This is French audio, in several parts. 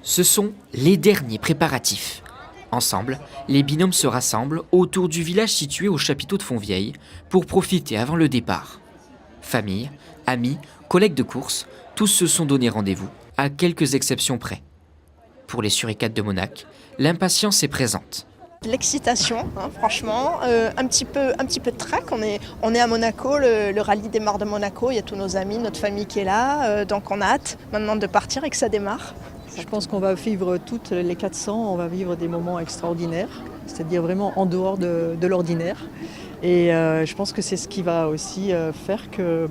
Ce sont les derniers préparatifs. Ensemble, les binômes se rassemblent autour du village situé au chapiteau de Fontvieille pour profiter avant le départ. Famille, amis, collègues de course, tous se sont donné rendez-vous, à quelques exceptions près. Pour les suricates de Monac, l'impatience est présente. L'excitation, franchement, un petit peu de trac. On est à Monaco, le rallye démarre de Monaco. Il y a tous nos amis, notre famille qui est là, donc on a hâte maintenant de partir et que ça démarre. Je pense qu'on va vivre toutes les 400, on va vivre des moments extraordinaires, c'est-à-dire vraiment en dehors de l'ordinaire. Et je pense que c'est ce qui va aussi faire que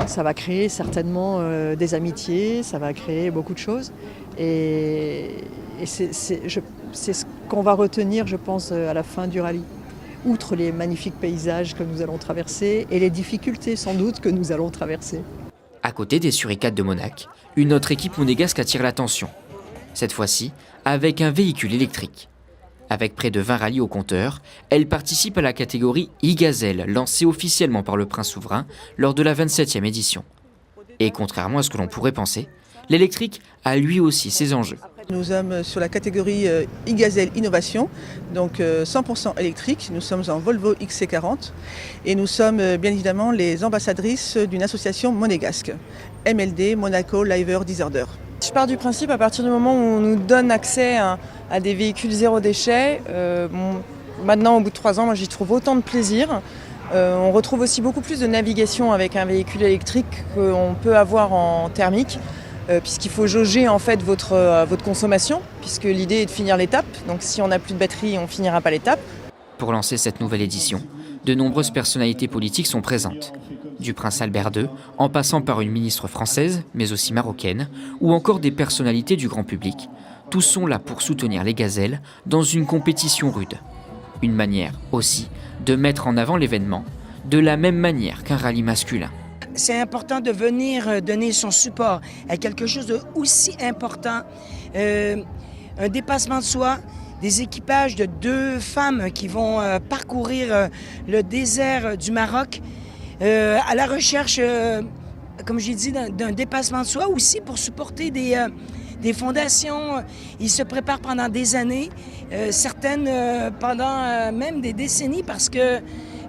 ça va créer certainement des amitiés, ça va créer beaucoup de choses. Et c'est ce qu'on va retenir, je pense, à la fin du rallye. Outre les magnifiques paysages que nous allons traverser et les difficultés sans doute que nous allons traverser. À côté des suricates de Monac, une autre équipe monégasque attire l'attention. Cette fois-ci, avec un véhicule électrique. Avec près de 20 rallyes au compteur, elle participe à la catégorie e-Gazelle, lancée officiellement par le Prince Souverain lors de la 27e édition. Et contrairement à ce que l'on pourrait penser, l'électrique a lui aussi ses enjeux. Nous sommes sur la catégorie e-Gazelle Innovation, donc 100% électrique. Nous sommes en Volvo XC40 et nous sommes bien évidemment les ambassadrices d'une association monégasque, MLD, Monaco Liver Disorder. Je pars du principe, à partir du moment où on nous donne accès à des véhicules zéro déchet, maintenant au bout de 3 ans, moi j'y trouve autant de plaisir. On retrouve aussi beaucoup plus de navigation avec un véhicule électrique qu'on peut avoir en thermique. Puisqu'il faut jauger en fait votre consommation, puisque l'idée est de finir l'étape. Donc si on n'a plus de batterie, on finira pas l'étape. Pour lancer cette nouvelle édition, de nombreuses personnalités politiques sont présentes. Du prince Albert II, en passant par une ministre française, mais aussi marocaine, ou encore des personnalités du grand public. Tous sont là pour soutenir les gazelles dans une compétition rude. Une manière aussi de mettre en avant l'événement, de la même manière qu'un rallye masculin. C'est important de venir donner son support à quelque chose d'aussi important, un dépassement de soi, des équipages de 2 femmes qui vont parcourir le désert du Maroc à la recherche, comme j'ai dit, d'un dépassement de soi, aussi pour supporter des fondations. Ils se préparent pendant des années, certaines pendant même des décennies, parce que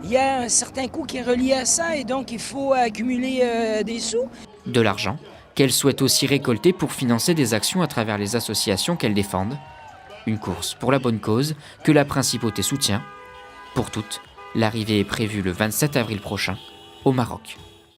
il y a un certain coût qui est relié à ça et donc il faut accumuler des sous. De l'argent qu'elle souhaite aussi récolter pour financer des actions à travers les associations qu'elle défendent. Une course pour la bonne cause que la principauté soutient. Pour toutes, l'arrivée est prévue le 27 avril prochain au Maroc.